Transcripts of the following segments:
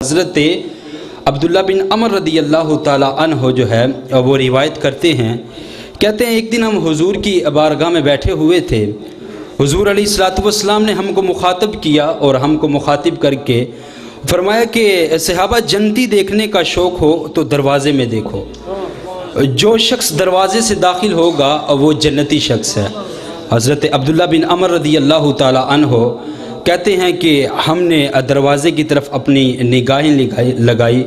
حضرت عبداللہ بن عمر رضی اللہ تعالی عنہ جو ہے وہ روایت کرتے ہیں، کہتے ہیں ایک دن ہم حضور کی بارگاہ میں بیٹھے ہوئے تھے، حضور علیہ الصلوۃ والسلام نے ہم کو مخاطب کیا اور ہم کو مخاطب کر کے فرمایا کہ صحابہ جنتی دیکھنے کا شوق ہو تو دروازے میں دیکھو، جو شخص دروازے سے داخل ہوگا وہ جنتی شخص ہے۔ حضرت عبداللہ بن عمر رضی اللہ تعالی عنہ کہتے ہیں کہ ہم نے دروازے کی طرف اپنی نگاہیں لگائی،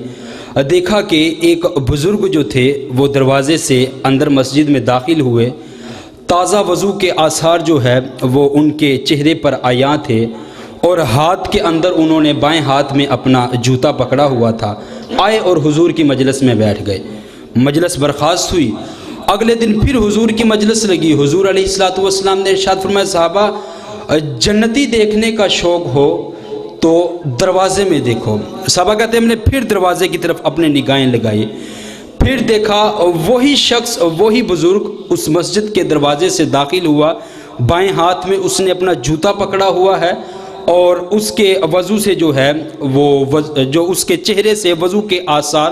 دیکھا کہ ایک بزرگ جو تھے وہ دروازے سے اندر مسجد میں داخل ہوئے، تازہ وضو کے آثار جو ہے وہ ان کے چہرے پر عیاں تھے، اور ہاتھ کے اندر انہوں نے بائیں ہاتھ میں اپنا جوتا پکڑا ہوا تھا، آئے اور حضور کی مجلس میں بیٹھ گئے۔ مجلس برخاست ہوئی، اگلے دن پھر حضور کی مجلس لگی، حضور علیہ الصلوۃ والسلام نے ارشاد فرمایا صحابہ جنتی دیکھنے کا شوق ہو تو دروازے میں دیکھو۔ صحابہ کہتے ہیں ہم نے پھر دروازے کی طرف اپنے نگاہیں لگائی، پھر دیکھا وہی شخص وہی بزرگ اس مسجد کے دروازے سے داخل ہوا، بائیں ہاتھ میں اس نے اپنا جوتا پکڑا ہوا ہے، اور اس کے وضو سے جو ہے وہ جو اس کے چہرے سے وضو کے آثار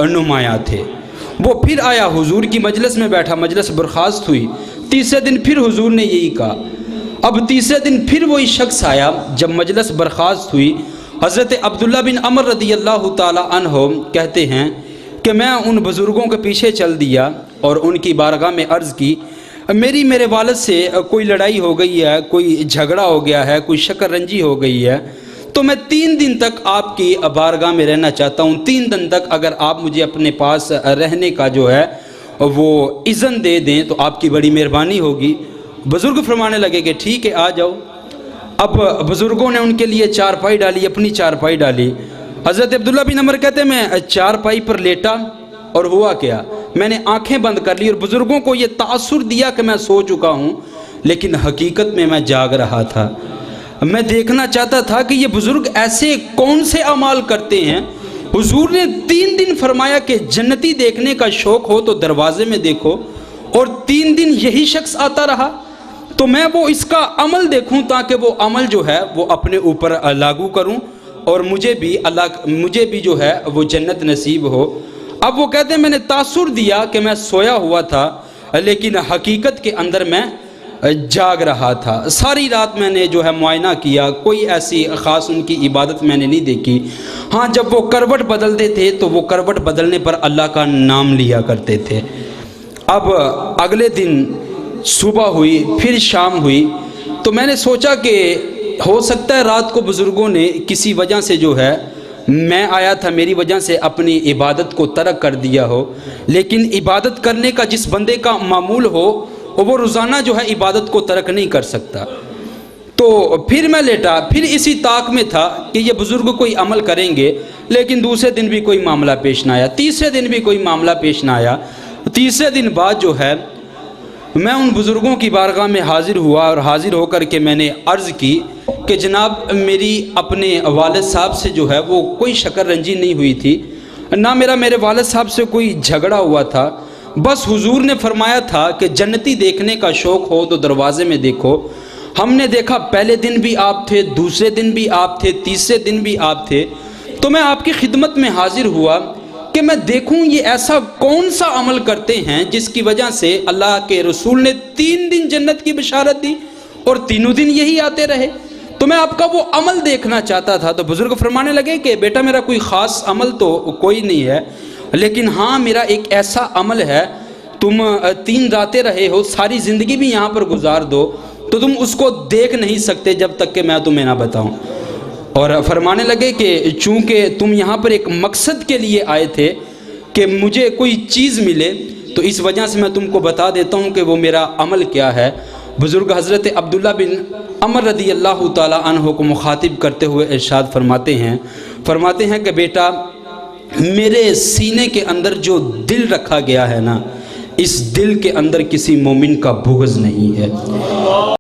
نمایاں تھے۔ وہ پھر آیا حضور کی مجلس میں بیٹھا، مجلس برخاست ہوئی، تیسرے دن پھر حضور نے یہی کہا۔ اب تیسرے دن پھر وہی شخص آیا، جب مجلس برخاست ہوئی، حضرت عبداللہ بن عمر رضی اللہ تعالی عنہ کہتے ہیں کہ میں ان بزرگوں کے پیچھے چل دیا اور ان کی بارگاہ میں عرض کی میرے والد سے کوئی لڑائی ہو گئی ہے، کوئی جھگڑا ہو گیا ہے، کوئی شکر رنجی ہو گئی ہے، تو میں 3 دن تک آپ کی بارگاہ میں رہنا چاہتا ہوں، 3 دن تک اگر آپ مجھے اپنے پاس رہنے کا جو ہے وہ اذن دے دیں تو آپ کی بڑی مہربانی ہوگی۔ بزرگ فرمانے لگے کہ ٹھیک ہے آ جاؤ۔ اب بزرگوں نے ان کے لیے چارپائی ڈالی، اپنی چارپائی ڈالی۔ حضرت عبداللہ بن عمر کہتے ہیں میں چارپائی پر لیٹا، اور ہوا کیا، میں نے آنکھیں بند کر لی اور بزرگوں کو یہ تاثر دیا کہ میں سو چکا ہوں، لیکن حقیقت میں میں جاگ رہا تھا۔ میں دیکھنا چاہتا تھا کہ یہ بزرگ ایسے کون سے اعمال کرتے ہیں۔ حضور نے 3 دن فرمایا کہ جنتی دیکھنے کا شوق ہو تو دروازے میں دیکھو، اور 3 دن یہی شخص آتا رہا، تو میں وہ اس کا عمل دیکھوں تاکہ وہ عمل جو ہے وہ اپنے اوپر لاگو کروں اور مجھے بھی جو ہے وہ جنت نصیب ہو۔ اب وہ کہتے ہیں میں نے تاثر دیا کہ میں سویا ہوا تھا، لیکن حقیقت کے اندر میں جاگ رہا تھا۔ ساری رات میں نے جو ہے معائنہ کیا، کوئی ایسی خاص ان کی عبادت میں نے نہیں دیکھی۔ ہاں جب وہ کروٹ بدلتے تھے تو وہ کروٹ بدلنے پر اللہ کا نام لیا کرتے تھے۔ اب اگلے دن صبح ہوئی، پھر شام ہوئی، تو میں نے سوچا کہ ہو سکتا ہے رات کو بزرگوں نے کسی وجہ سے جو ہے میں آیا تھا میری وجہ سے اپنی عبادت کو ترک کر دیا ہو، لیکن عبادت کرنے کا جس بندے کا معمول ہو وہ روزانہ جو ہے عبادت کو ترک نہیں کر سکتا۔ تو پھر میں لیٹا، پھر اسی طاق میں تھا کہ یہ بزرگ کوئی عمل کریں گے، لیکن دوسرے دن بھی کوئی معاملہ پیش نہ آیا، تیسرے دن بھی کوئی معاملہ پیش نہ آیا۔ تیسرے دن بعد جو ہے میں ان بزرگوں کی بارگاہ میں حاضر ہوا، اور حاضر ہو کر کے میں نے عرض کی کہ جناب میری اپنے والد صاحب سے جو ہے وہ کوئی شکر رنجی نہیں ہوئی تھی، نہ میرے والد صاحب سے کوئی جھگڑا ہوا تھا، بس حضور نے فرمایا تھا کہ جنتی دیکھنے کا شوق ہو تو دروازے میں دیکھو۔ ہم نے دیکھا پہلے دن بھی آپ تھے، دوسرے دن بھی آپ تھے، تیسرے دن بھی آپ تھے، تو میں آپ کی خدمت میں حاضر ہوا کہ میں دیکھوں یہ ایسا کون سا عمل کرتے ہیں جس کی وجہ سے اللہ کے رسول نے 3 دن جنت کی بشارت دی اور تینوں دن یہی آتے رہے، تو میں آپ کا وہ عمل دیکھنا چاہتا تھا۔ تو بزرگ فرمانے لگے کہ بیٹا میرا کوئی خاص عمل تو کوئی نہیں ہے، لیکن ہاں میرا ایک ایسا عمل ہے، تم 3 راتیں رہے ہو، ساری زندگی بھی یہاں پر گزار دو تو تم اس کو دیکھ نہیں سکتے جب تک کہ میں تمہیں نہ بتاؤں۔ اور فرمانے لگے کہ چونکہ تم یہاں پر ایک مقصد کے لیے آئے تھے کہ مجھے کوئی چیز ملے، تو اس وجہ سے میں تم کو بتا دیتا ہوں کہ وہ میرا عمل کیا ہے۔ بزرگ حضرت عبداللہ بن عمر رضی اللہ تعالی عنہ کو مخاطب کرتے ہوئے ارشاد فرماتے ہیں کہ بیٹا میرے سینے کے اندر جو دل رکھا گیا ہے نا، اس دل کے اندر کسی مومن کا بغض نہیں ہے۔